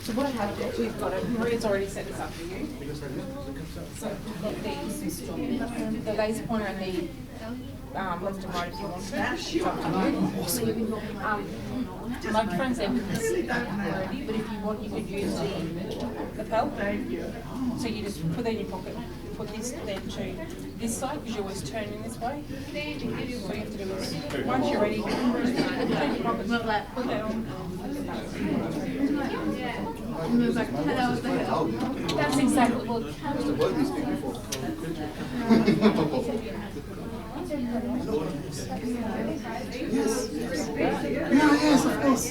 So what I have got, we've got it. Maria's already set this up for you. So we've got these, the laser pointer and the left and right if you want to. Awesome. The microphone's there with this already, but if you want, you could use the lapel. So you just put that in your pocket. Put this then to this side because you're always turning this way. So you have to do is once you're ready, put your pocket, put that on. That's exactly what Yes, of course.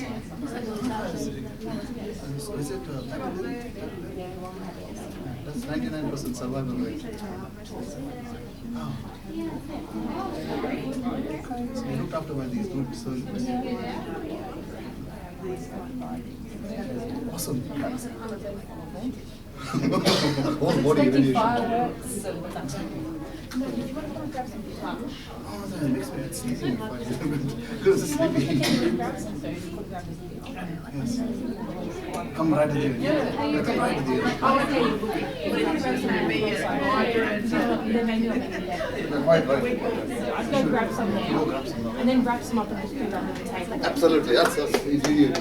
Is it that's 99% survival rate. Oh. So you looked after by these good surgeons. Awesome. What body radiation. Oh, that makes me sleepy if I because it's sleepy. Yes. Come right at the end. Come right at the end. Right. I'd go grab some now, and then wrap some up and just put it under the table. Absolutely, that's immediate.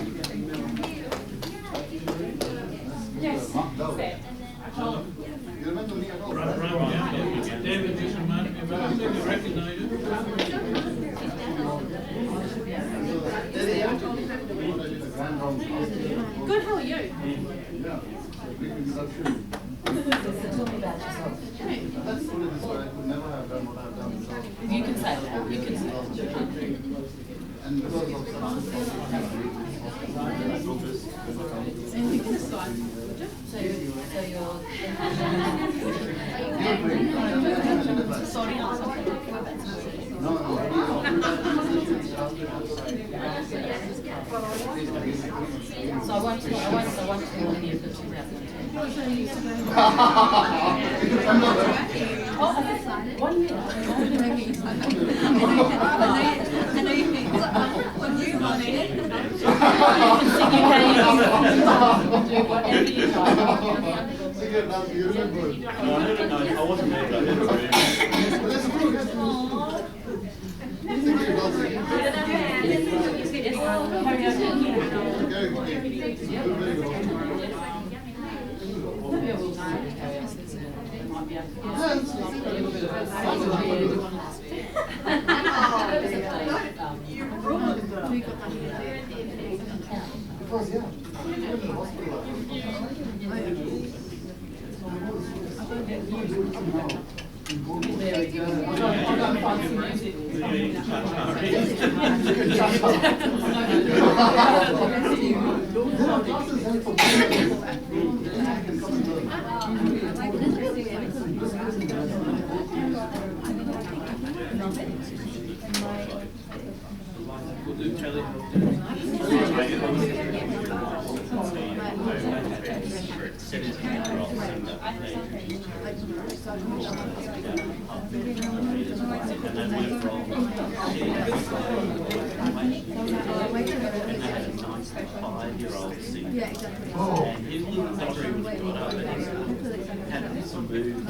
Yes. You remember me at all? David, just remind me about it. I recognize it. Good, how are you? Yeah. That's only this way. I could never have done what I've done. You can say that. You can say And because of some So I won't tell you for 2010. One year. I know you think when you want it, you can do whatever you like. I wasn't there, but I didn't There we go. I'll go and find some music. We'll do Kelly. Yeah, exactly. And his little daughter was brought up and had some moves.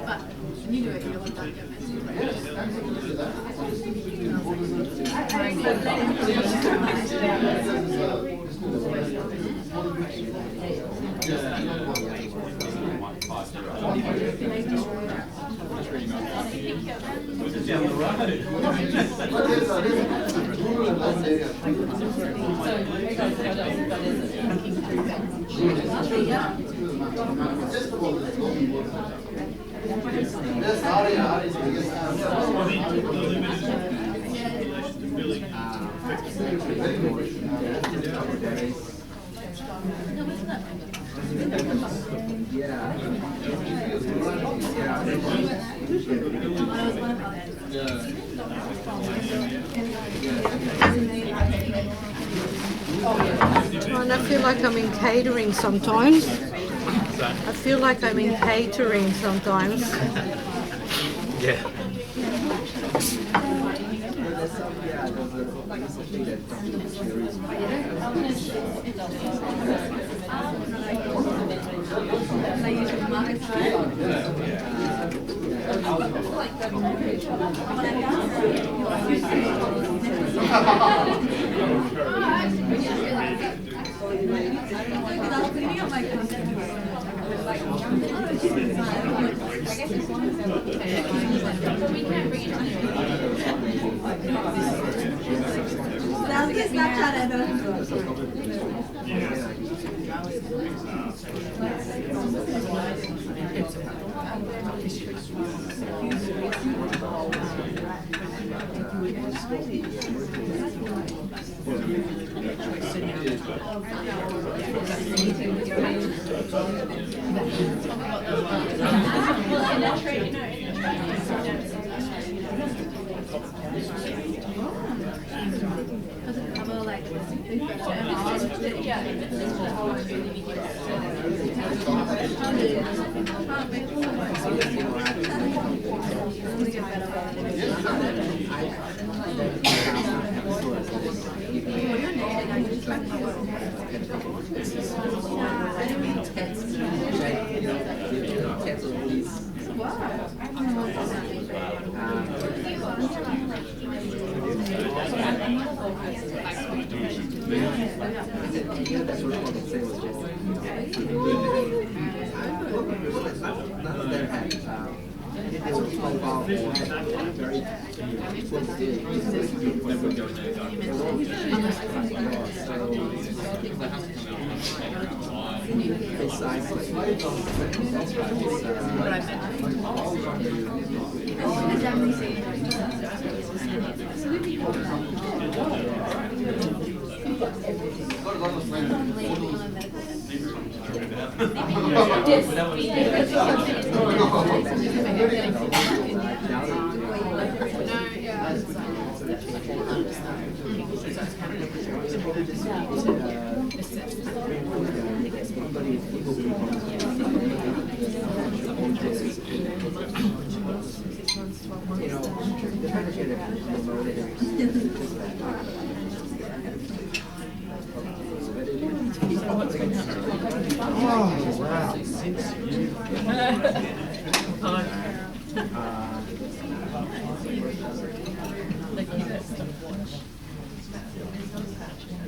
But you do it, you're like that. Down the And I feel like I'm in catering sometimes. I feel like I'm in catering sometimes. Yeah.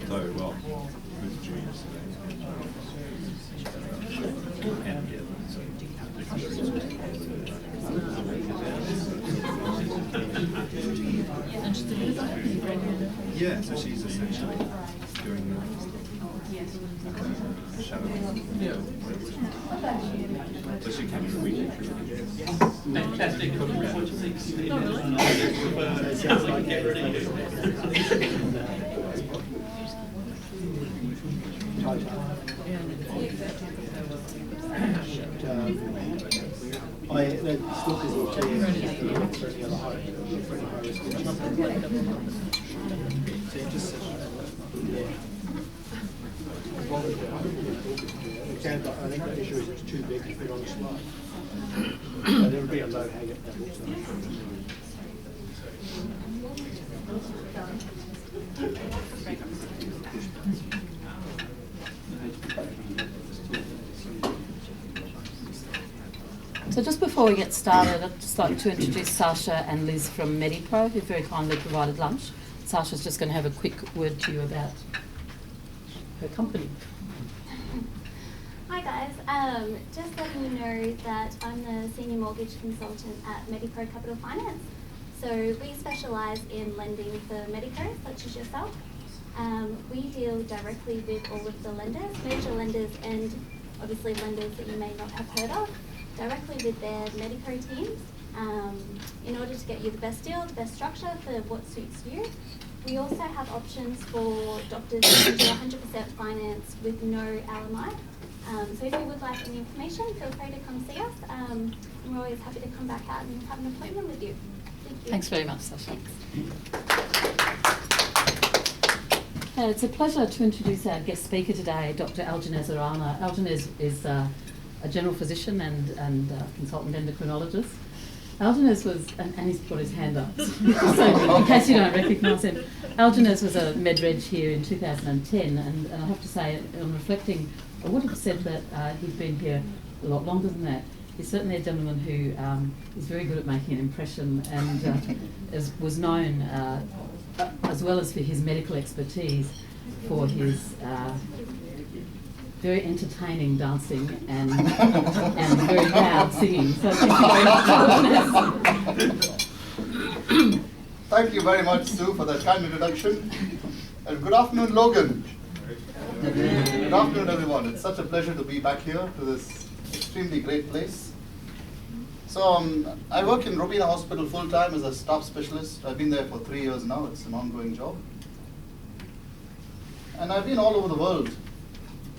So, well, with Juniors yeah, so she's essentially doing the shadowing. Yeah. So she came in a week. Fantastic. Sounds like The stock is all clear for any other high risk. So you just yeah. I think the issue is it's too big to fit on the slide. So there would be a low hang at that also. So just before we get started, I'd just like to introduce Sasha and Liz from MediPro, who very kindly provided lunch. Sasha's just going to have a quick word to you about her company. Hi guys, just letting you know that I'm the Senior Mortgage Consultant at MediPro Capital Finance. So we specialise in lending for medicos, such as yourself. We deal directly with all of the lenders, major lenders and obviously lenders that you may not have heard of, directly with their medico teams in order to get you the best deal, the best structure for what suits you. We also have options for doctors who do 100% finance with no LMI. So if you would like any information, feel free to come see us. And we're always happy to come back out and have an appointment with you. Thank you. Thanks very much, Sasha. It's a pleasure to introduce our guest speaker today, Dr. Algenes Aranha. Algenes is a general physician and consultant endocrinologist. Algenes was, and he's put his hand up, so in case you don't recognise him, Algenes was a med-reg here in 2010, and I have to say, on reflecting, I would have said that he'd been here a lot longer than that. He's certainly a gentleman who is very good at making an impression and was known, as well as for his medical expertise, for his very entertaining dancing and very loud singing. So thank you very much, Algenes. Thank you very much, Sue, for that kind introduction. And good afternoon, Logan. Good afternoon, everyone. It's such a pleasure to be back here to this extremely great place. So I work in Robina Hospital full-time as a staff specialist. I've been there for 3 years now. It's an ongoing job. And I've been all over the world.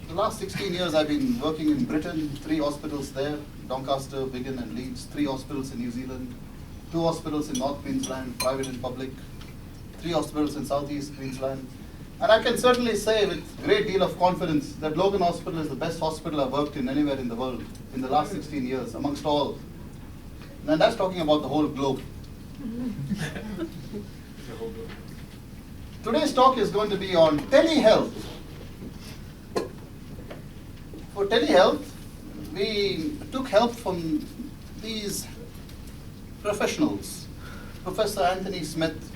The last 16 years I've been working in Britain, 3 hospitals there, Doncaster, Wigan and Leeds, 3 hospitals in New Zealand, 2 hospitals in North Queensland, private and public, 3 hospitals in Southeast Queensland. And I can certainly say with a great deal of confidence that Logan Hospital is the best hospital I've worked in anywhere in the world in the last 16 years, amongst all. And that's talking about the whole globe. Today's talk is going to be on telehealth. For telehealth, we took help from these professionals. Professor Anthony Smith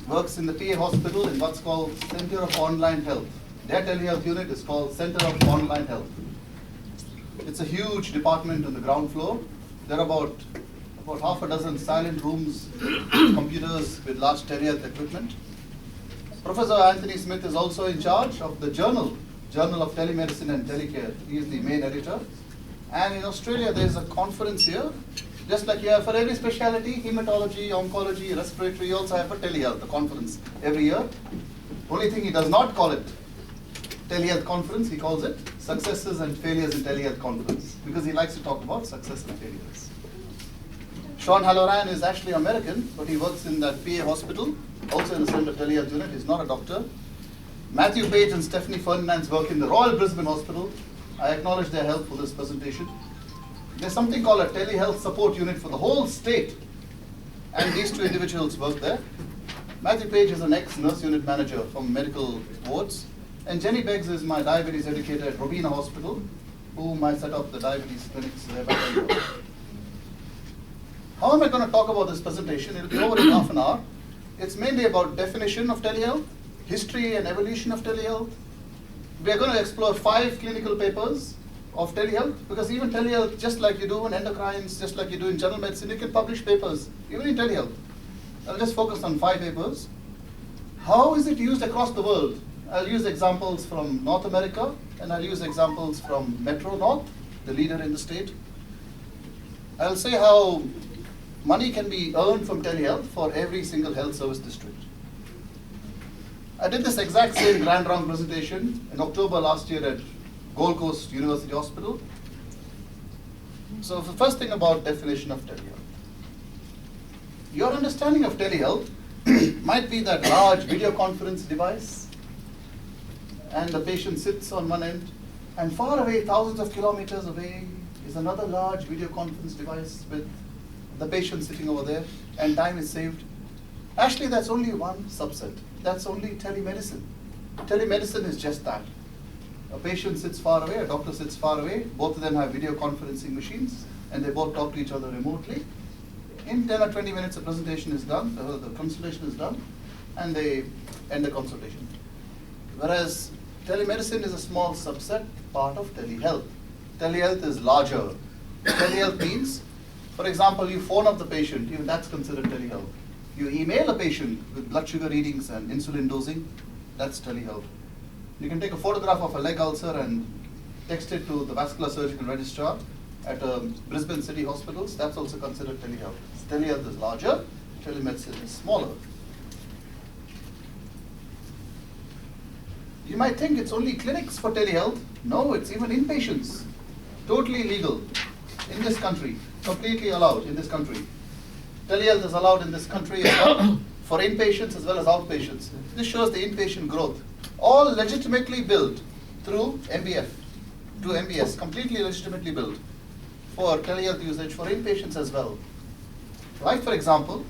works in the PA hospital in what's called Center of Online Health. Their telehealth unit is called Center of Online Health. It's a huge department on the ground floor. There are about half a dozen silent rooms, computers with large telehealth equipment. Professor Anthony Smith is also in charge of the Journal of Telemedicine and Telecare. He is the main editor. And in Australia, there is a conference here. Just like you have for every specialty, hematology, oncology, respiratory, you also have for telehealth, a conference every year. Only thing he does not call it telehealth conference, he calls it successes and failures in telehealth conference, because he likes to talk about success and failures. Sean Halloran is actually American, but he works in that PA hospital, also in the Center of Telehealth unit. He's not a doctor. Matthew Page and Stephanie Ferdinand's work in the Royal Brisbane Hospital. I acknowledge their help for this presentation. There's something called a telehealth support unit for the whole state, and these 2 individuals work there. Matthew Page is an ex-nurse unit manager from medical wards, and Jenny Beggs is my diabetes educator at Robina Hospital, whom I set up the diabetes clinics there back then. How am I going to talk about this presentation? It will be over in half an hour. It's mainly about definition of telehealth, history and evolution of telehealth. We are going to explore 5 clinical papers of telehealth, because even telehealth, just like you do in endocrines, just like you do in general medicine, you can publish papers, even in telehealth. I'll just focus on 5 papers. How is it used across the world? I'll use examples from North America, and I'll use examples from Metro North, the leader in the state. I'll say how money can be earned from telehealth for every single health service district. I did this exact same Grand Round presentation in October last year at Gold Coast University Hospital. So the first thing about definition of telehealth. Your understanding of telehealth might be that large video conference device, and the patient sits on one end, and far away, thousands of kilometers away, is another large video conference device with the patient sitting over there, and time is saved. Actually, that's only one subset. That's only telemedicine. Telemedicine is just that. A patient sits far away, a doctor sits far away, both of them have video conferencing machines, and they both talk to each other remotely. In 10 or 20 minutes, the presentation is done, the consultation is done, and they end the consultation. Whereas telemedicine is a small subset, part of telehealth. Telehealth is larger. Telehealth means, for example, you phone up the patient, even that's considered telehealth. You email a patient with blood sugar readings and insulin dosing, that's telehealth. You can take a photograph of a leg ulcer and text it to the vascular surgical registrar at Brisbane City Hospitals, that's also considered telehealth. Telehealth is larger, telemedicine is smaller. You might think it's only clinics for telehealth. No, it's even inpatients. Totally legal in this country, completely allowed in this country. Telehealth is allowed in this country as well for inpatients as well as outpatients. This shows the inpatient growth. All legitimately billed through MBF. to MBS, completely legitimately built for telehealth usage for inpatients as well. Like for example,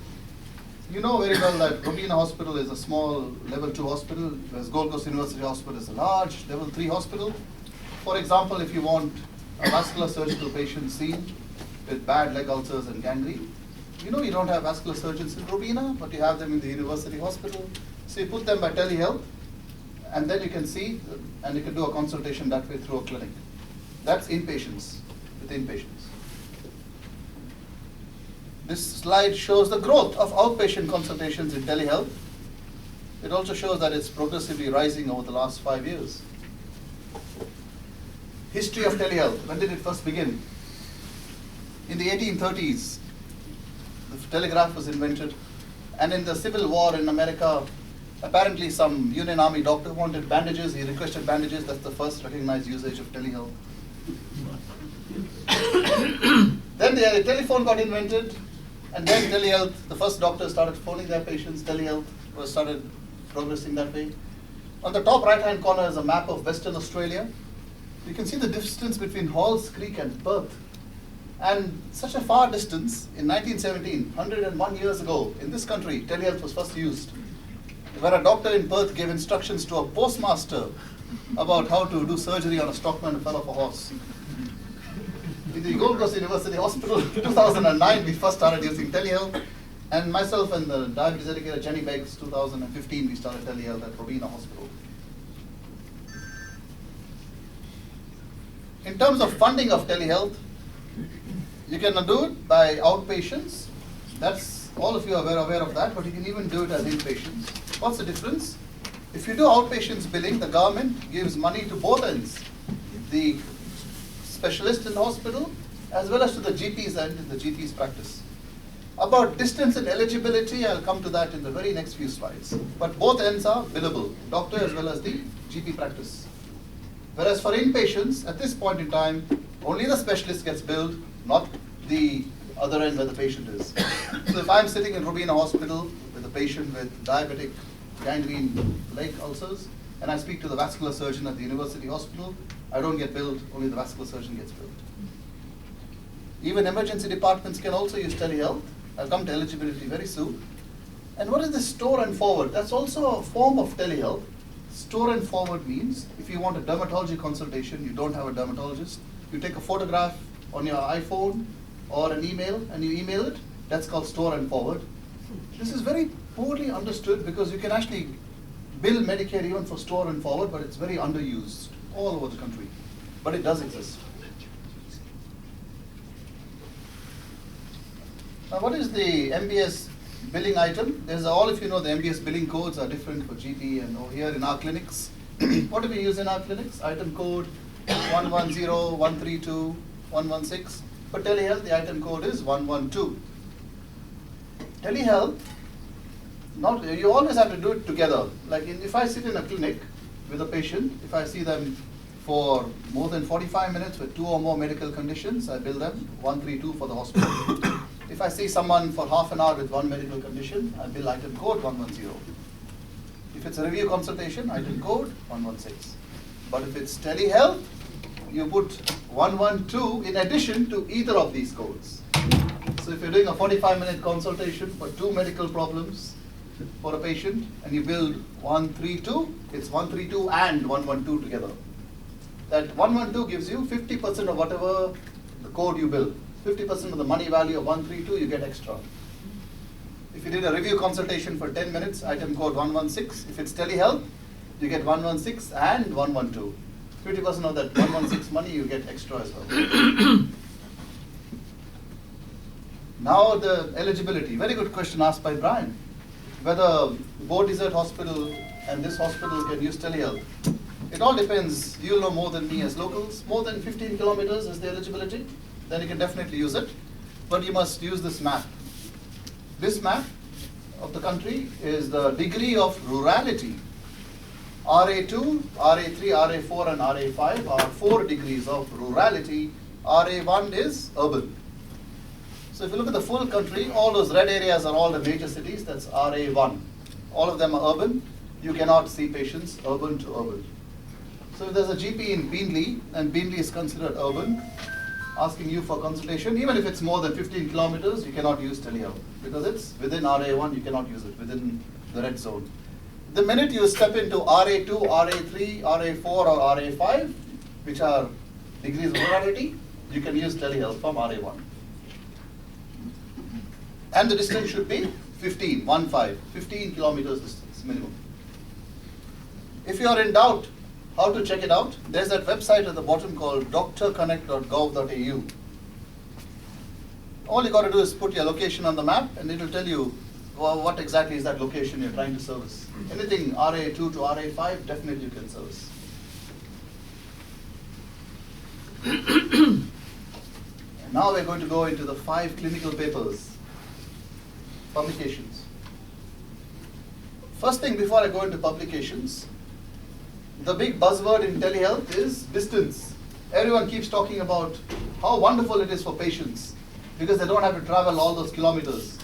you know very well that Robina Hospital is a small level 2 hospital, whereas Gold Coast University Hospital is a large level 3 hospital. For example, if you want a vascular surgical patient seen with bad leg ulcers and gangrene, you know you don't have vascular surgeons in Robina, but you have them in the university hospital. So you put them by telehealth, and then you can see, and you can do a consultation that way through a clinic. That's inpatients, with inpatients. This slide shows the growth of outpatient consultations in telehealth. It also shows that it's progressively rising over the last 5 years. History of telehealth, when did it first begin? In the 1830s, the telegraph was invented, and in the Civil War in America, apparently some Union Army doctor wanted bandages, he requested bandages. That's the first recognized usage of telehealth. Then the telephone got invented, and then telehealth, the first doctors started phoning their patients, telehealth was started progressing that way. On the top right hand corner is a map of Western Australia. You can see the distance between Halls Creek and Perth. And such a far distance, in 1917, 101 years ago, in this country, telehealth was first used, where a doctor in Perth gave instructions to a postmaster about how to do surgery on a stockman who fell off a horse. In the Gold Coast University Hospital, 2009, we first started using telehealth, and myself and the diabetes educator Jenny Beggs, 2015, we started telehealth at Robina Hospital. In terms of funding of telehealth, you can do it by outpatients. That's all of you are aware of that, but you can even do it as inpatients. What's the difference? If you do outpatients billing, the government gives money to both ends, the specialist in the hospital as well as to the GPs and in the GP's practice. About distance and eligibility, I'll come to that in the very next few slides. But both ends are billable, doctor as well as the GP practice. Whereas for inpatients, at this point in time, only the specialist gets billed, not the other end where the patient is. So if I'm sitting in Robina Hospital with a patient with diabetic gangrene leg ulcers, and I speak to the vascular surgeon at the university hospital, I don't get billed, only the vascular surgeon gets billed. Even emergency departments can also use telehealth. I'll come to eligibility very soon. And what is this store and forward? That's also a form of telehealth. Store and forward means if you want a dermatology consultation, you don't have a dermatologist, you take a photograph on your iPhone or an email and you email it. That's called store and forward. This is very poorly understood because you can actually bill Medicare even for store and forward, but it's very underused all over the country. But it does exist. Now what is the MBS billing item? There's all of you know the MBS billing codes are different for GP and over here in our clinics. What do we use in our clinics? Item code 110, 132, 116. For telehealth, the item code is 112. Telehealth, you always have to do it together. Like if I sit in a clinic with a patient, if I see them for more than 45 minutes with 2 or more medical conditions, I bill them 132 for the hospital. If I see someone for half an hour with 1 medical condition, I bill item code 110. If it's a review consultation, item code 116. But if it's telehealth, you put 112 in addition to either of these codes. So if you're doing a 45-minute consultation for 2 medical problems for a patient and you bill 132, it's 132 and 112 together. That 112 gives you 50% of whatever the code you bill. 50% of the money value of 132 you get extra. If you did a review consultation for 10 minutes, item code 116. If it's telehealth, you get 116 and 112. 50% of that 116 money you get extra as well. Now the eligibility. Very good question asked by Brian. Whether Bow Desert Hospital and this hospital can use telehealth. It all depends. You'll know more than me as locals. More than 15 kilometers is the eligibility. Then you can definitely use it. But you must use this map. This map of the country is the degree of rurality. RA2, RA3, RA4 and RA5 are 4 degrees of rurality. RA1 is urban. So if you look at the full country, all those red areas are all the major cities. That's RA1. All of them are urban. You cannot see patients urban to urban. So if there's a GP in Beenley, and Beenley is considered urban, asking you for consultation, even if it's more than 15 kilometers, you cannot use telehealth because it's within RA1, you cannot use it within the red zone. The minute you step into RA2, RA3, RA4 or RA5, which are degrees of rurality, you can use telehealth from RA1. And the distance should be 15 kilometers distance minimum. If you are in doubt how to check it out, there's that website at the bottom called drconnect.gov.au. All you got to do is put your location on the map and it will tell you what exactly is that location you're trying to service. Anything RA2 to RA5, definitely you can service. And now we're going to go into the 5 clinical papers, publications. First thing before I go into publications, the big buzzword in telehealth is distance. Everyone keeps talking about how wonderful it is for patients because they don't have to travel all those kilometers.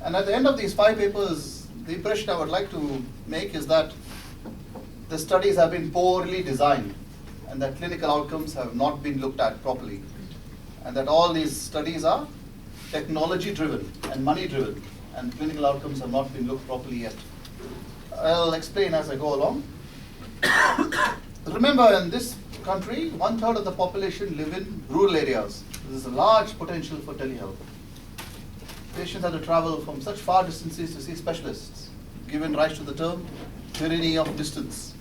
And at the end of these 5 papers, the impression I would like to make is that the studies have been poorly designed and that clinical outcomes have not been looked at properly. And that all these studies are technology driven and money driven and clinical outcomes have not been looked properly yet. I'll explain as I go along. Remember, in this country, 1/3 of the population live in rural areas. There is a large potential for telehealth. Patients have to travel from such far distances to see specialists, given rise to the term tyranny of distance.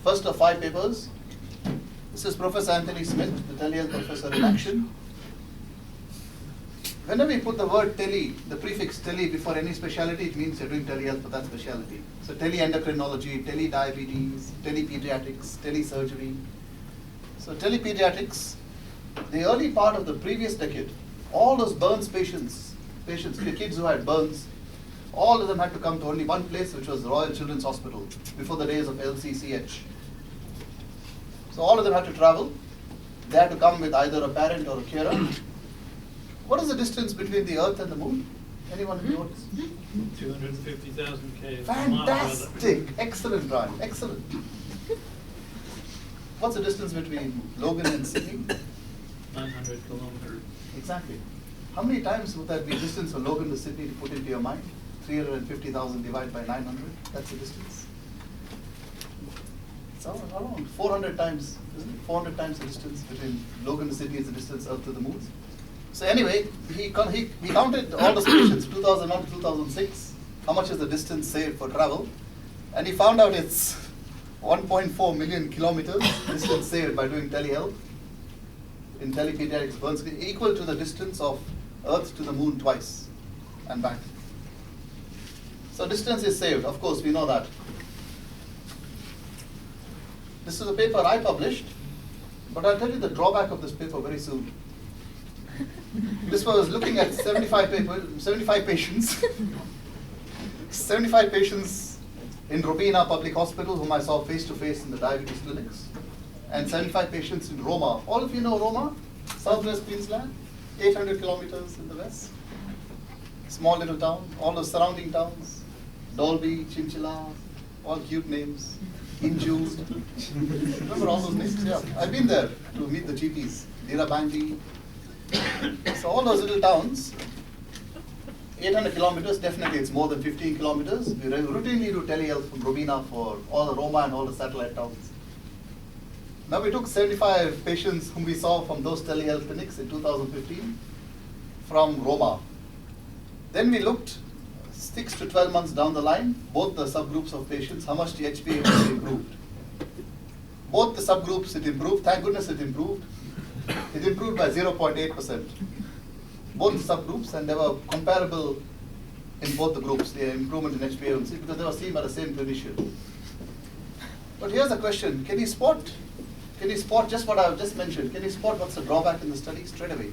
First of 5 papers. This is Professor Anthony Smith, the telehealth professor in action. Whenever we put the word tele, the prefix tele before any specialty, it means you're doing telehealth for that specialty. So teleendocrinology, telediabetes, telepediatrics, telesurgery. So telepediatrics, the early part of the previous decade, all those burns patients, the kids who had burns, all of them had to come to only one place, which was Royal Children's Hospital, before the days of LCCH. So all of them had to travel. They had to come with either a parent or a carer. What is the distance between the Earth and the Moon? Anyone notice? 250,000 km. Fantastic! Excellent, Brian. Excellent. What's the distance between Logan and Sydney? 900 kilometers. Exactly. How many times would that be distance from Logan to Sydney to put into your mind? 350,000 divided by 900. That's the distance. It's around 400 times, isn't it? 400 times the distance between Logan to Sydney is the distance Earth to the Moon. So anyway, he counted all the patients 2001 to 2006, how much is the distance saved for travel, and he found out it's 1.4 million kilometers distance saved by doing telehealth in telepediatrics burns, equal to the distance of Earth to the Moon twice and back. So distance is saved, of course we know that. This is a paper I published, but I'll tell you the drawback of this paper very soon. This was looking at 75 patients, 75 patients in Robina Public Hospital, whom I saw face to face in the diabetes clinics, and 75 patients in Roma. All of you know Roma, southwest Queensland, 800 kilometers in the west. Small little town, all the surrounding towns, Dolby, Chinchilla, all cute names, Inju. Remember all those names? Yeah, I've been there to meet the GPs, Dirabandi. So all those little towns, 800 kilometers, definitely it's more than 15 kilometers. We routinely do telehealth from Robina for all the Roma and all the satellite towns. Now we took 75 patients whom we saw from those telehealth clinics in 2015 from Roma. Then we looked 6 to 12 months down the line, both the subgroups of patients, how much the HbA1c improved. Both the subgroups it improved, thank goodness it improved. It improved by 0.8%. Both the subgroups, and they were comparable in both the groups, the improvement in HbA1c, because they were seen by the same clinician. But here's a question, can you spot just what I've just mentioned? Can you spot what's the drawback in the study straight away?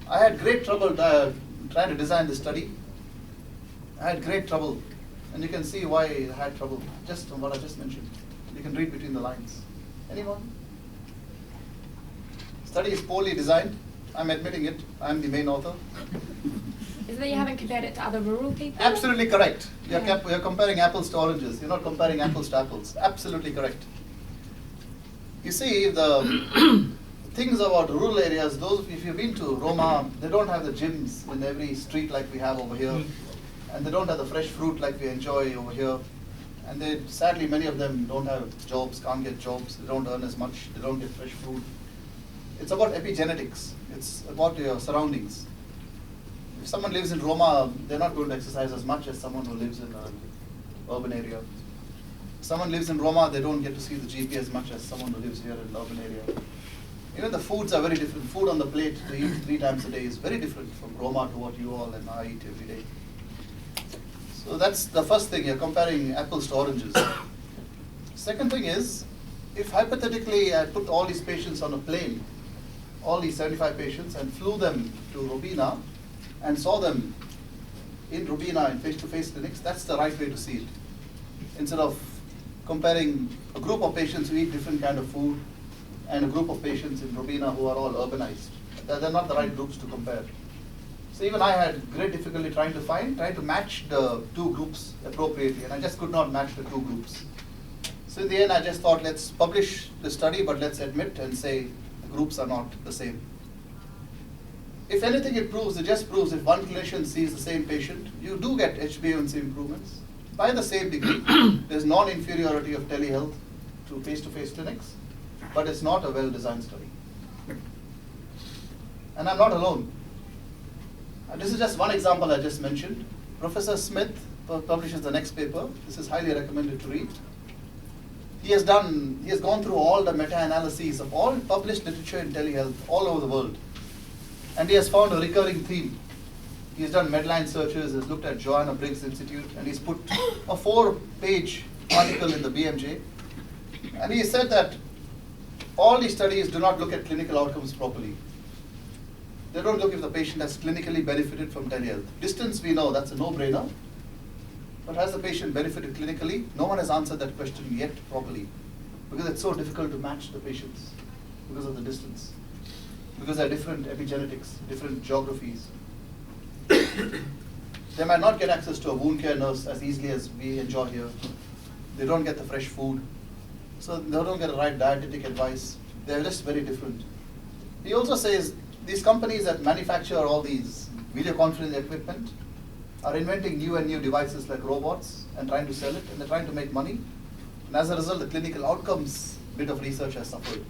I had great trouble trying to design the study. I had great trouble, and you can see why I had trouble, just from what I just mentioned. You can read between the lines. Anyone? Study is poorly designed. I'm admitting it. I'm the main author. Is it that you haven't compared it to other rural people? Absolutely correct. You're, Yeah. you're comparing apples to oranges. You're not comparing apples to apples. Absolutely correct. You see, the things about rural areas, those, if you've been to Roma, they don't have the gyms in every street like we have over here. And they don't have the fresh fruit like we enjoy over here. And they, sadly, many of them don't have jobs, can't get jobs, they don't earn as much, they don't get fresh food. It's about epigenetics. It's about your surroundings. If someone lives in Roma, they're not going to exercise as much as someone who lives in an urban area. If someone lives in Roma, they don't get to see the GP as much as someone who lives here in an urban area. Even the foods are very different. Food on the plate to eat 3 times a day is very different from Roma to what you all and I eat every day. So that's the first thing, you're comparing apples to oranges. Second thing is, if hypothetically I put all these patients on a plane, all these 75 patients, and flew them to Robina and saw them in Robina in face-to-face clinics, that's the right way to see it. Instead of comparing a group of patients who eat different kind of food and a group of patients in Robina who are all urbanized. They're not the right groups to compare. So even I had great difficulty trying to match the 2 groups appropriately, and I just could not match the 2 groups. So in the end, I just thought, let's publish the study, but let's admit and say the groups are not the same. If anything, it just proves if one clinician sees the same patient, you do get HbA1c improvements. By the same degree, there's non-inferiority of telehealth to face-to-face clinics, but it's not a well-designed study. And I'm not alone. This is just one example I just mentioned. Professor Smith publishes the next paper. This is highly recommended to read. He has gone through all the meta-analyses of all published literature in telehealth all over the world. And he has found a recurring theme. He's done Medline searches, has looked at Joanna Briggs Institute, and he's put a 4-page article in the BMJ. And he said that all these studies do not look at clinical outcomes properly. They don't look if the patient has clinically benefited from telehealth. Distance, we know, that's a no-brainer. But has the patient benefited clinically? No one has answered that question yet properly, because it's so difficult to match the patients because of the distance, because they're different epigenetics, different geographies. They might not get access to a wound care nurse as easily as we enjoy here. They don't get the fresh food, so they don't get the right dietetic advice. They're just very different. He also says these companies that manufacture all these video conferencing equipment are inventing new and new devices like robots and trying to sell it, and they're trying to make money. And as a result, the clinical outcomes bit of research has suffered.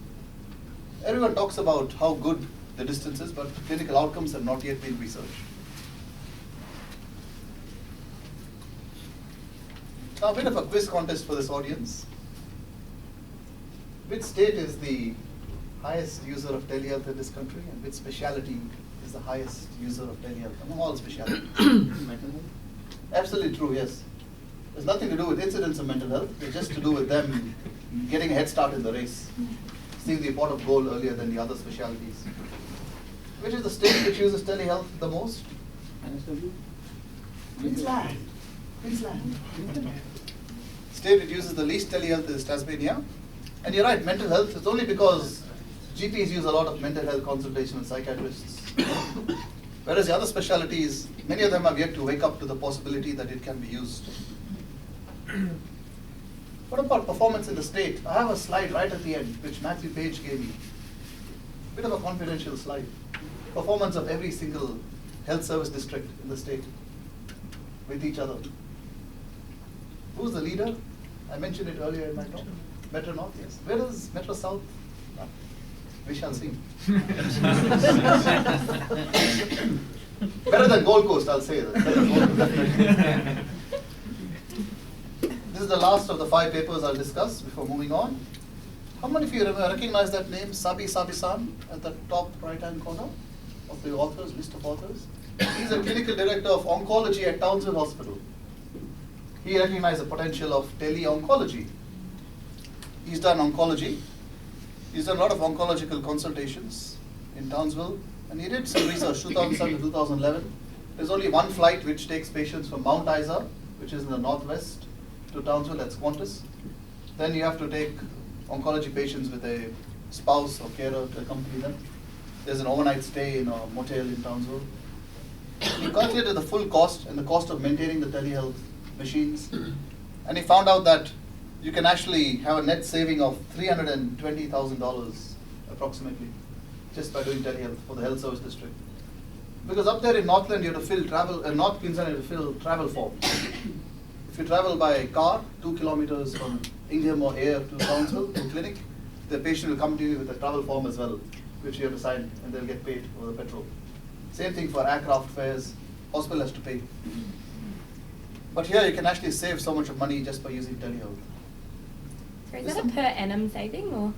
Everyone talks about how good the distance is, but clinical outcomes have not yet been researched. Now, a bit of a quiz contest for this audience. Which state is the highest user of telehealth in this country, and which specialty is the highest user of telehealth among all specialties? Mental health? Absolutely true, yes. There's nothing to do with incidence of mental health. It's just to do with them getting a head start in the race, seeing the pot of gold earlier than the other specialties. Which is the state which uses telehealth the most? Queensland. Queensland. State which uses the least telehealth is Tasmania. And you're right, mental health is only because GPs use a lot of mental health consultation with psychiatrists. Whereas the other specialties, many of them have yet to wake up to the possibility that it can be used. What about performance in the state? I have a slide right at the end, which Matthew Page gave me. Bit of a confidential slide. Performance of every single health service district in the state with each other. Who's the leader? I mentioned it earlier in my talk. Metro North, yes. Where is Metro South? We shall see. Better than Gold Coast, I'll say that. Better than Gold Coast, definitely. This is the last of the 5 papers I'll discuss before moving on. How many of you recognize that name, Sabi Sabi-san, at the top right-hand corner of the authors, list of authors? He's a clinical director of oncology at Townsville Hospital. He recognized the potential of tele-oncology. He's done oncology. He's done a lot of oncological consultations in Townsville, and he did some research, 2007 to 2011. There's only one flight which takes patients from Mount Isa, which is in the northwest, to Townsville, that's Qantas. Then you have to take oncology patients with a spouse or carer to accompany them. There's an overnight stay in a motel in Townsville. He calculated the full cost and the cost of maintaining the telehealth machines, and he found out that you can actually have a net saving of $320,000 approximately just by doing telehealth for the health service district. Because up there in Northland, you have to fill North Queensland, you have to fill travel forms. If you travel by car, 2 kilometers from Ingham or Ayr to Townsville, to clinic, the patient will come to you with a travel form as well, which you have to sign, and they'll get paid for the petrol. Same thing for aircraft fares, hospital has to pay. But here you can actually save so much of money just by using telehealth. So is that a per annum saving or?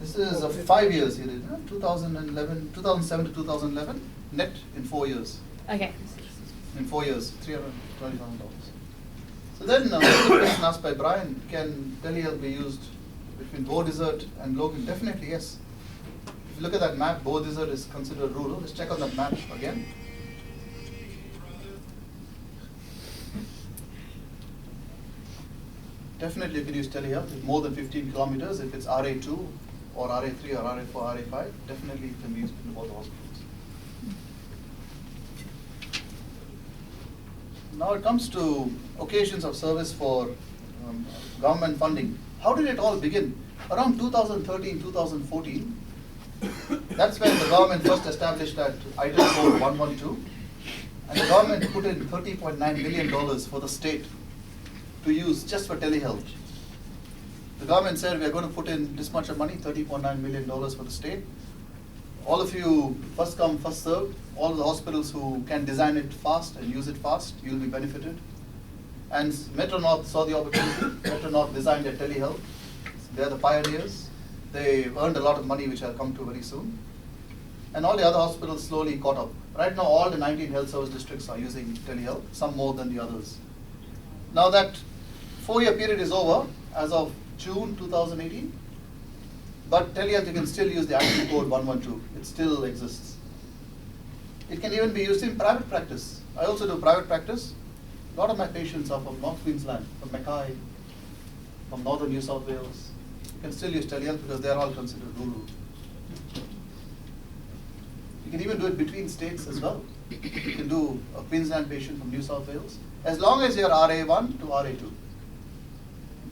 This is 5 years he did, 2007 to 2011, net in 4 years. Okay. In 4 years, $320,000. So then, the question asked by Brian, can telehealth be used between Bow Desert and Logan? Definitely, yes. If you look at that map, Bow Desert is considered rural. Let's check on that map again. Definitely you can use telehealth if more than 15 kilometers, if it's RA2 or RA3 or RA4, RA5, definitely it can be used in both hospitals. Now it comes to occasions of service for government funding. How did it all begin? Around 2013, 2014, that's when the government first established that item code 112, and the government put in $30.9 million for the state to use just for telehealth. The government said we are going to put in this much of money, $30.9 million for the state. All of you, first come, first served. All of the hospitals who can design it fast and use it fast, you'll be benefited. And Metro North saw the opportunity. Metro North designed their telehealth. They're the pioneers. They earned a lot of money, which I'll come to very soon. And all the other hospitals slowly caught up. Right now, all the 19 health service districts are using telehealth, some more than the others. Now that 4-year period is over, as of June 2018, but telehealth, you can still use the item code 112. It still exists. It can even be used in private practice. I also do private practice. A lot of my patients are from North Queensland, from Mackay, from northern New South Wales. You can still use telehealth because they're all considered rural. You can even do it between states as well. You can do a Queensland patient from New South Wales, as long as you're RA1 to RA2.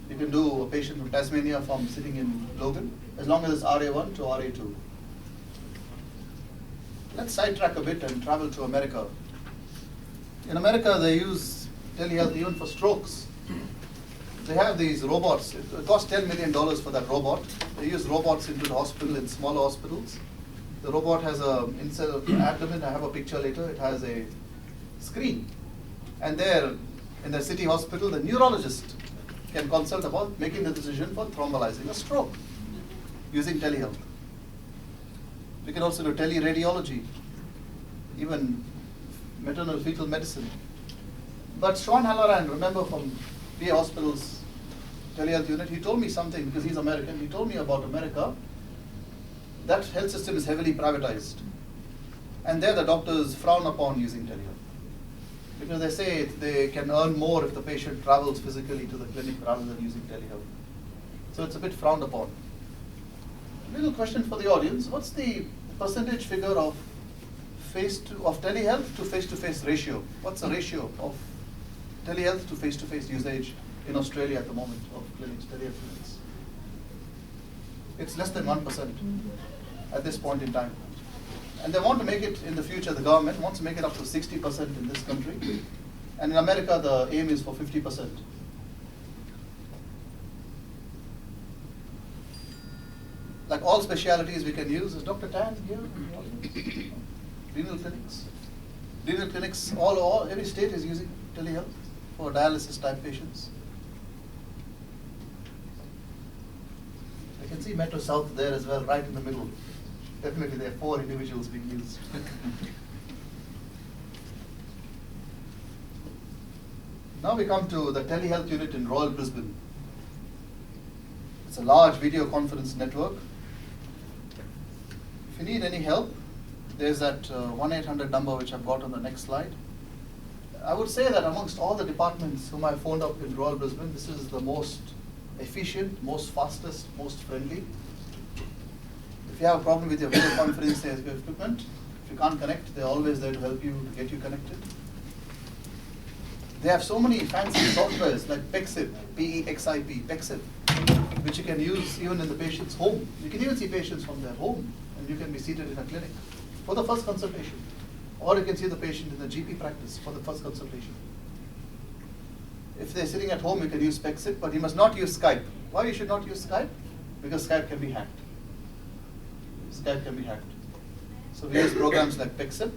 You can do a patient from Tasmania from sitting in Logan, as long as it's RA1 to RA2. Let's sidetrack a bit and travel to America. In America, they use telehealth even for strokes. They have these robots. It costs $10 million for that robot. They use robots into the hospital in smaller hospitals. The robot has an inside of the abdomen. I have a picture later. It has a screen. And there, in the city hospital, the neurologist can consult about making the decision for thrombolizing a stroke using telehealth. We can also do teleradiology, even maternal fetal medicine. But Sean Halloran, remember from VA Hospital's telehealth unit, he told me something, because he's American, he told me about America. That health system is heavily privatized. And there the doctors frown upon using telehealth. Because they say they can earn more if the patient travels physically to the clinic rather than using telehealth. So it's a bit frowned upon. Little question for the audience. What's the percentage figure of telehealth to face-to-face ratio? What's the ratio of telehealth to face-to-face usage in Australia at the moment of clinics, telehealth clinics? It's less than 1% at this point in time. And they want to make it in the future, the government wants to make it up to 60% in this country. And in America, the aim is for 50%. Like all specialities we can use. Is Dr. Tan here? Renal clinics. Renal clinics, every state is using telehealth for dialysis type patients. I can see Metro South there as well, right in the middle. Definitely there are 4 individuals being used. Now we come to the telehealth unit in Royal Brisbane. It's a large video conference network. If you need any help, there's that 1-800 number which I've got on the next slide. I would say that amongst all the departments whom I phoned up in Royal Brisbane, this is the most efficient, most fastest, most friendly. If you have a problem with your video conference equipment, if you can't connect, they're always there to help you, to get you connected. They have so many fancy softwares like PEXIP, P-E-X-I-P, PEXIP, which you can use even in the patient's home. You can even see patients from their home, and you can be seated in a clinic for the first consultation. Or you can see the patient in the GP practice for the first consultation. If they're sitting at home, you can use PEXIP, but you must not use Skype. Why you should not use Skype? Because Skype can be hacked. Skype can be hacked. So we use programs like PEXIP,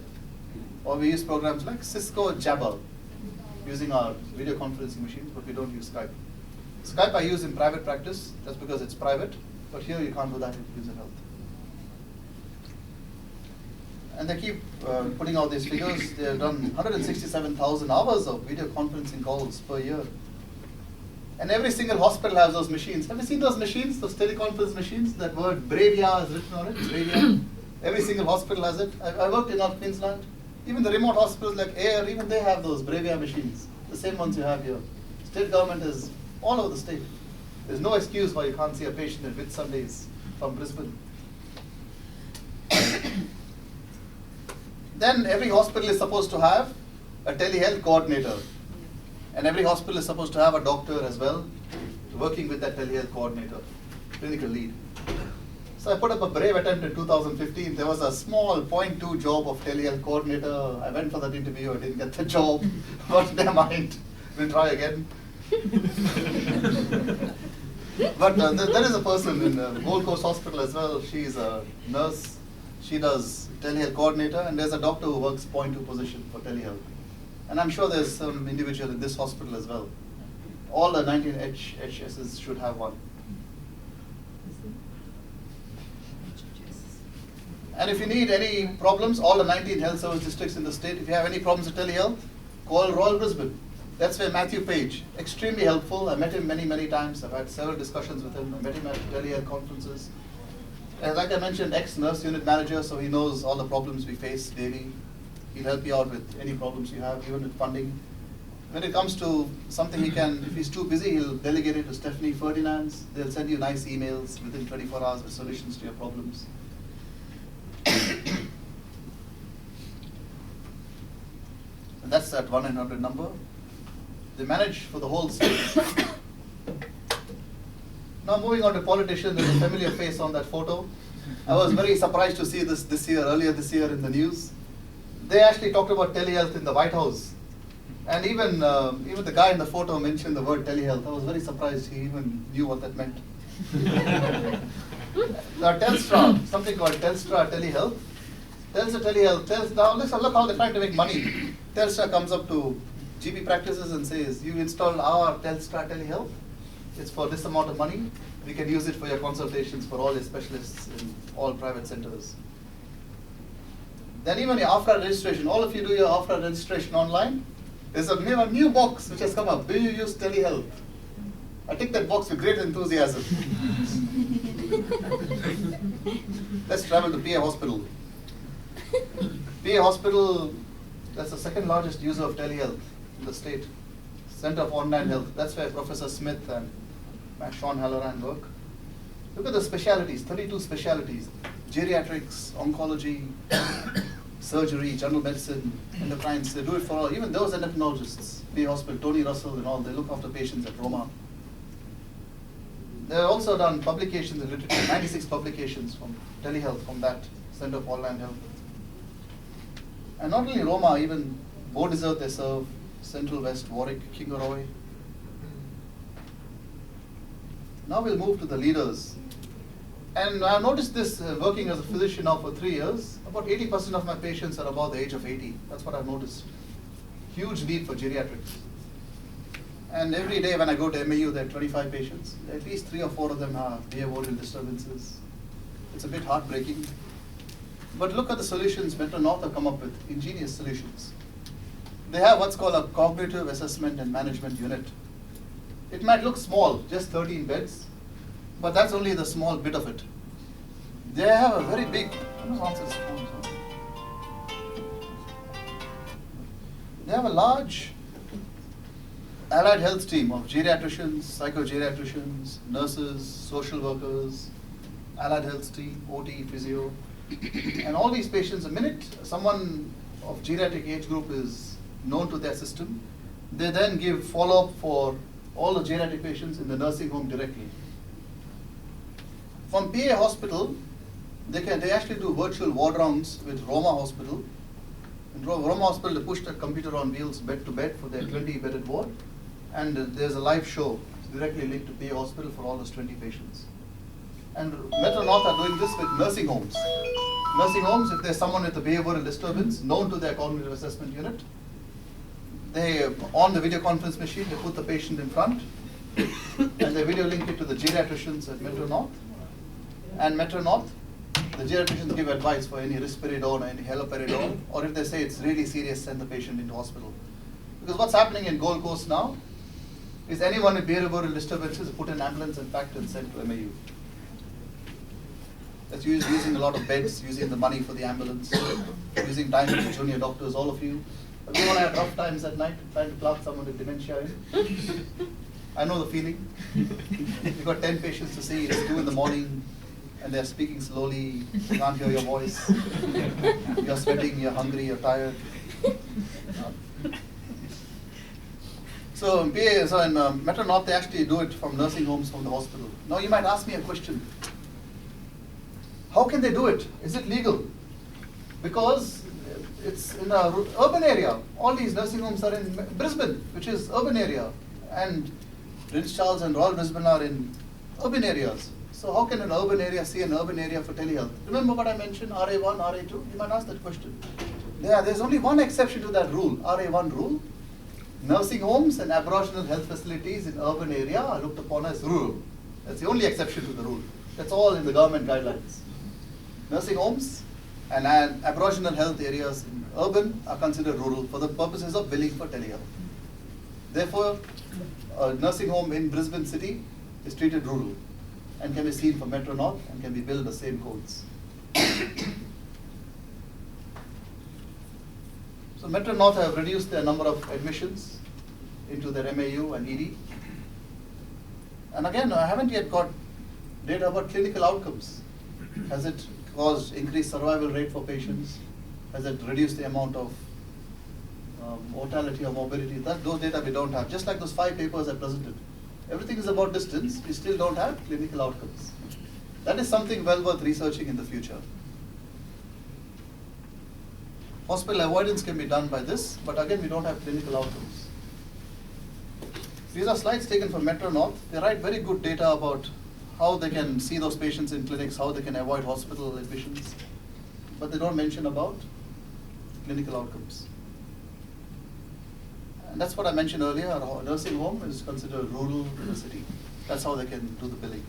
or we use programs like Cisco Jabber, using our video conferencing machines, but we don't use Skype. Skype I use in private practice, just because it's private, but here you can't do that in user health. And they keep putting out these figures. They have done 167,000 hours of video conferencing calls per year. And every single hospital has those machines. Have you seen those machines, those teleconference machines? That word Bravia is written on it, Bravia. Every single hospital has it. I worked in North Queensland. Even the remote hospitals like Air, even they have those Bravia machines, the same ones you have here. State government is all over the state. There's no excuse why you can't see a patient at Whitsundays from Brisbane. Then every hospital is supposed to have a telehealth coordinator. And every hospital is supposed to have a doctor as well, working with that telehealth coordinator, clinical lead. So I put up a brave attempt in 2015. There was a small 0.2 job of telehealth coordinator. I went for that interview, I didn't get the job. But never mind, we'll try again. But there is a person in the Gold Coast Hospital as well. She's a nurse. She does telehealth coordinator, and there's a doctor who works 0.2 position for telehealth. And I'm sure there's some individual in this hospital as well. All the 19 HSs should have one. And if you need any problems, all the 19 health service districts in the state, if you have any problems with telehealth, call Royal Brisbane. That's where Matthew Page, extremely helpful. I met him many, many times. I've had several discussions with him. I met him at telehealth conferences. And like I mentioned, ex-nurse unit manager, so he knows all the problems we face daily. He'll help you out with any problems you have, even with funding. When it comes to something he can, if he's too busy, he'll delegate it to Stephanie Ferdinand's. They'll send you nice emails within 24 hours with solutions to your problems. And that's that 1-800 number. They manage for the whole state. Now moving on to politicians, there's a familiar face on that photo. I was very surprised to see this year, earlier this year in the news. They actually talked about telehealth in the White House. And even the guy in the photo mentioned the word telehealth. I was very surprised he even knew what that meant. Now Telstra, something called Telstra Telehealth. Telstra Telehealth, now look how they're trying to make money. Telstra comes up to GP practices and says, you installed our Telstra Telehealth. It's for this amount of money. We can use it for your consultations for all your specialists in all private centers. Then even your AFRA registration, all of you do your AFRA registration online. There's a new box which has come up. Do you use telehealth? I tick that box with great enthusiasm. Let's travel to PA Hospital. PA Hospital, that's the second largest user of telehealth in the state. Center of Online Health. That's where Professor Smith and Sean Halloran work. Look at the specialities, 32 specialities. Geriatrics, oncology, surgery, general medicine, endocrines. They do it for all, even those endocrinologists. PA Hospital, Tony Russell and all, they look after patients at Roma. They've also done publications in literature, 96 publications from telehealth from that Center of Online Health. And not only Roma, even Beaudesert they serve, Central West, Warwick, Kingaroy. Now we'll move to the leaders. And I've noticed this working as a physician now for 3 years. About 80% of my patients are above the age of 80. That's what I've noticed. Huge need for geriatrics. And every day when I go to MAU, there are 25 patients. At least 3 or 4 of them have behavioral disturbances. It's a bit heartbreaking. But look at the solutions Metro North have come up with, ingenious solutions. They have what's called a cognitive assessment and management unit. It might look small, just 13 beds, but that's only the small bit of it. They have a very big, they have a large allied health team of geriatricians, psychogeriatricians, nurses, social workers, allied health team, OT, physio. And all these patients, the minute someone of geriatric age group is known to their system, they then give follow-up for all the geriatric patients in the nursing home directly. From PA hospital, they actually do virtual ward rounds with Roma Hospital. In Roma Hospital, they push the computer on wheels bed to bed for their 20-bedded ward, and there's a live show directly linked to PA hospital for all those 20 patients. And Metro North are doing this with nursing homes. Nursing homes, if there's someone with a behavioral disturbance known to their cognitive assessment unit, they, on the video conference machine, they put the patient in front, and they video link it to the geriatricians at Metro North. And Metro North, the geriatricians give advice for any risperidone or any haloperidol, or if they say it's really serious, send the patient into hospital. Because what's happening in Gold Coast now is anyone with behavioral disturbances put in ambulance and packed and sent to MAU. That's using a lot of beds, using the money for the ambulance, using time with the junior doctors, all of you. But we all have rough times at night trying to plug someone with dementia in. I know the feeling. You've got 10 patients to see, it's 2 in the morning, and they're speaking slowly, you can't hear your voice. You're sweating, you're hungry, you're tired. So in Metro North, they actually do it from nursing homes from the hospital. Now you might ask me a question. How can they do it? Is it legal? Because it's in an urban area. All these nursing homes are in Brisbane, which is urban area. And Prince Charles and Royal Brisbane are in urban areas. So how can an urban area see an urban area for telehealth? Remember what I mentioned, RA1, RA2? You might ask that question. Yeah, there's only one exception to that rule, RA1 rule. Nursing homes and aboriginal health facilities in urban area are looked upon as rural. That's the only exception to the rule. That's all in the government guidelines. Nursing homes and aboriginal health areas in urban are considered rural for the purposes of billing for telehealth. Therefore, a nursing home in Brisbane city is treated rural and can be seen for Metro North and can be billed the same codes. So Metro North have reduced their number of admissions into their MAU and ED. And again, I haven't yet got data about clinical outcomes. Has it caused increased survival rate for patients? Has it reduced the amount of mortality or morbidity? Those data we don't have. Just like those 5 papers I presented. Everything is about distance. We still don't have clinical outcomes. That is something well worth researching in the future. Hospital avoidance can be done by this, but again, we don't have clinical outcomes. These are slides taken from Metro North. They write very good data about how they can see those patients in clinics, how they can avoid hospital admissions, but they don't mention about clinical outcomes. And that's what I mentioned earlier, a nursing home is considered rural in the city. That's how they can do the billing.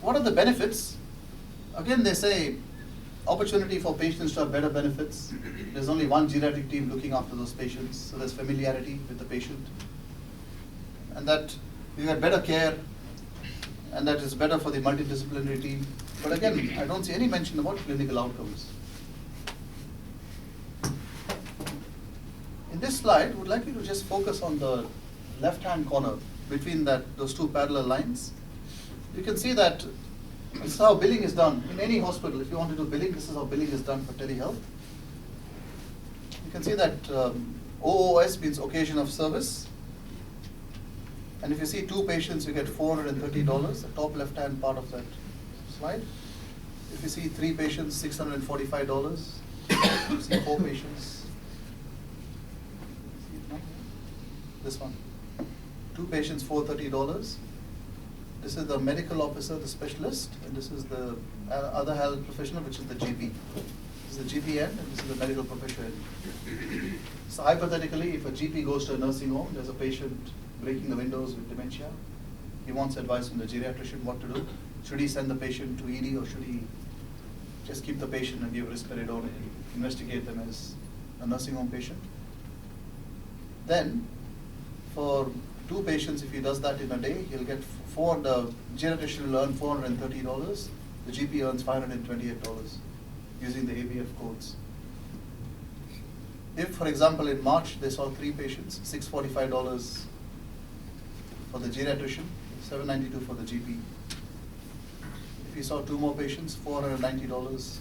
What are the benefits? Again, they say opportunity for patients to have better benefits. There's only one geriatric team looking after those patients, so there's familiarity with the patient. And that you get better care, and that is better for the multidisciplinary team. But again, I don't see any mention about clinical outcomes. In this slide, I would like you to just focus on the left-hand corner between those 2 parallel lines. You can see that this is how billing is done in any hospital. If you want to do billing, this is how billing is done for telehealth. You can see that OOS means occasion of service. And if you see 2 patients, you get $430, the top left-hand part of that slide. If you see 3 patients, $645. If you see 4 patients, this one. 2 patients, $430. This is the medical officer, the specialist, and this is the other health professional, which is the GP. This is the GP end, and this is the medical professional end. So hypothetically, if a GP goes to a nursing home, there's a patient breaking the windows with dementia. He wants advice from the geriatrician what to do. Should he send the patient to ED, or should he just keep the patient and give risperidone and investigate them as a nursing home patient? Then, for 2 patients, if he does that in a day, he'll get the geriatrician will earn $430. The GP earns $528 using the ABF codes. If, for example, in March they saw 3 patients, $645 for the geriatrician, $792 for the GP. if you saw 2 more patients, $490.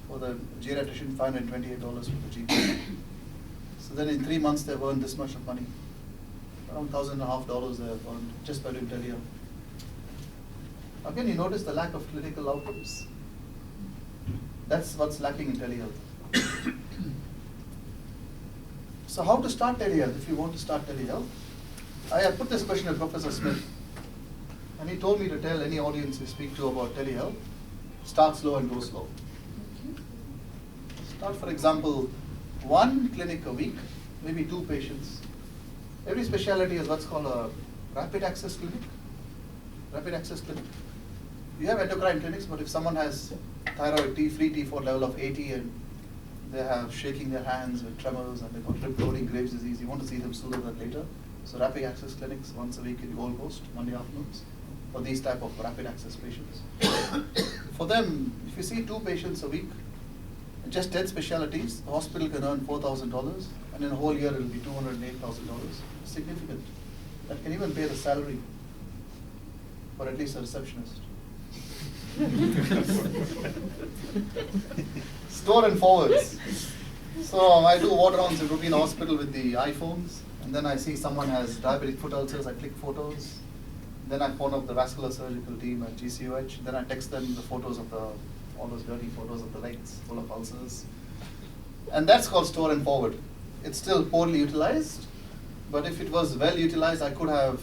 For the geriatrician, $528 for the GP. So then in 3 months they've earned this much of money. Around $1,500 they have earned just by doing telehealth. Again, you notice the lack of clinical outcomes. That's what's lacking in telehealth. So how to start telehealth if you want to start telehealth? I put this question to Professor Smith, and he told me to tell any audience you speak to about telehealth, start slow and go slow. Start, for example, 1 clinic a week, maybe 2 patients. Every specialty has what's called a rapid access clinic. Rapid access clinic. You have endocrine clinics, but if someone has thyroid free T4 level of 80 and they have shaking their hands with tremors and they've got lip-loading Graves' disease, you want to see them sooner than later. So rapid access clinics once a week in Gold Coast, Monday afternoons, for these type of rapid access patients. For them, if you see 2 patients a week, just 10 specialties, the hospital can earn $4,000, and in a whole year it will be $208,000. Significant. That can even pay the salary for at least a receptionist. Store and forwards. So I do walk arounds in routine hospital with the iPhones, and then I see someone has diabetic foot ulcers, I click photos. Then I phone up the vascular surgical team at GCUH. Then I text them the photos of all those dirty photos of the legs full of ulcers. And that's called store and forward. It's still poorly utilized, but if it was well utilized, I could have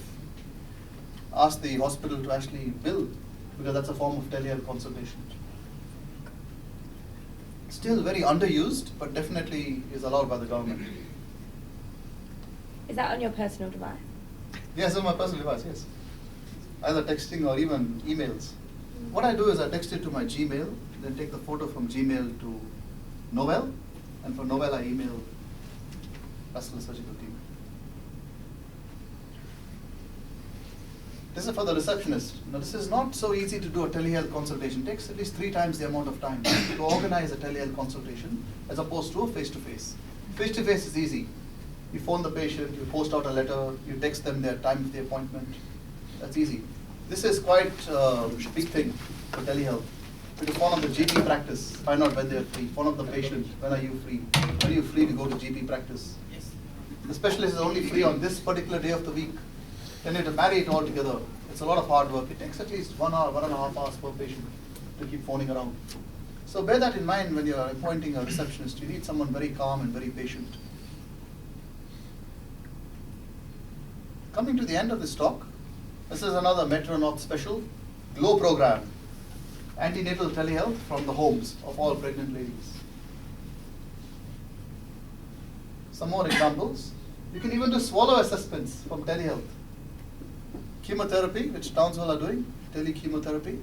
asked the hospital to actually bill, because that's a form of telehealth consultation. Still very underused, but definitely is allowed by the government. Is that on your personal device? Yes, on my personal device, yes. Either texting or even emails. What I do is I text it to my Gmail, then take the photo from Gmail to Novell, and from Novell I email vascular surgical team. This is for the receptionist. Now this is not so easy to do a telehealth consultation. It takes at least 3 times the amount of time to organize a telehealth consultation as opposed to a face-to-face. Face-to-face is easy. You phone the patient, you post out a letter, you text them their time of the appointment. That's easy. This is quite a big thing for telehealth. You phone up the GP practice, find out when they're free. Phone up the patient, when are you free? When are you free to go to GP practice? Yes. The specialist is only free on this particular day of the week. Then you have to marry it all together. It's a lot of hard work. It takes at least 1 hour, 1.5 hours per patient to keep phoning around. So bear that in mind when you're appointing a receptionist. You need someone very calm and very patient. Coming to the end of this talk, this is another Metro North special, GLOW program, antenatal telehealth from the homes of all pregnant ladies. Some more examples. You can even do swallow assessments from telehealth. Chemotherapy, which Townsville are doing, telechemotherapy.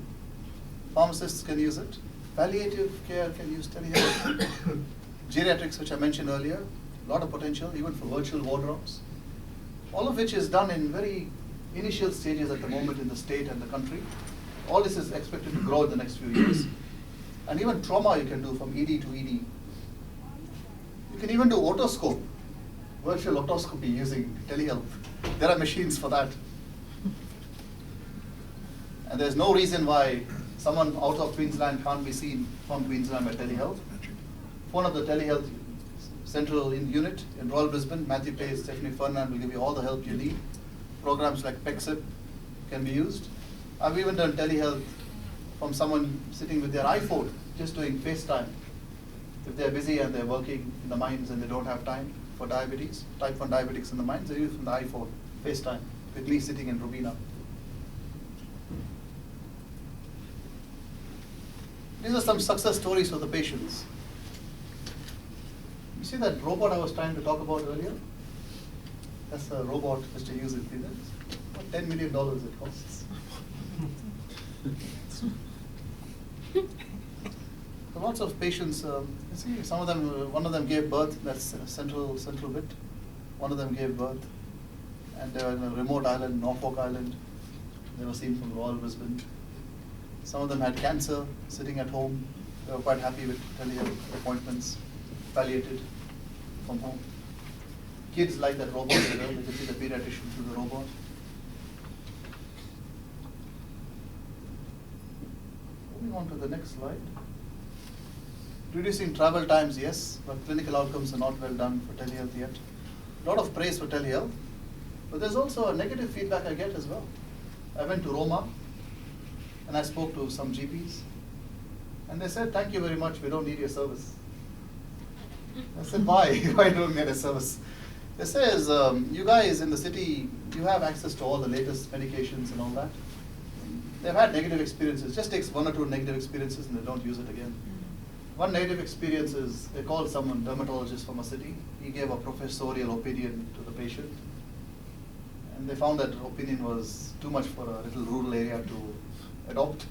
Pharmacists can use it. Palliative care can use telehealth. Geriatrics, which I mentioned earlier, a lot of potential, even for virtual wardrobes. All of which is done in very initial stages at the moment in the state and the country. All this is expected to grow in the next few years. And even trauma you can do from ED to ED. You can even do otoscope, virtual otoscopy using telehealth. There are machines for that. And there's no reason why someone out of Queensland can't be seen from Queensland by telehealth. Phone up the telehealth central unit in Royal Brisbane. Matthew Pace, Stephanie Fernand will give you all the help you need. Programs like PECSIP can be used. I've even done telehealth from someone sitting with their iPhone, just doing FaceTime. If they're busy and they're working in the mines and they don't have time for diabetes, type 1 diabetics in the mines, they use from the iPhone, FaceTime, with me sitting in Robina. These are some success stories for the patients. You see that robot I was trying to talk about earlier? That's a robot Mr. Hughes is using. About $10 million it costs. So lots of patients, you see, some of them, one of them gave birth, that's central bit. One of them gave birth, and they were in a remote island, Norfolk Island. They were seen from Royal Brisbane. Some of them had cancer, sitting at home. They were quite happy with telehealth appointments, palliated from home. Kids like that robot as well. They can see the pediatrician through the robot. Moving on to the next slide. Reducing travel times, yes, but clinical outcomes are not well done for telehealth yet. A lot of praise for telehealth, but there's also a negative feedback I get as well. I went to Roma and I spoke to some GPs and they said, thank you very much, we don't need your service. I said, why? Why don't we need a service? They says, you guys in the city, you have access to all the latest medications and all that. They've had negative experiences. Just takes 1 or 2 negative experiences and they don't use it again. One negative experience is they called someone, dermatologist from a city. He gave a professorial opinion to the patient. And they found that opinion was too much for a little rural area to adopt.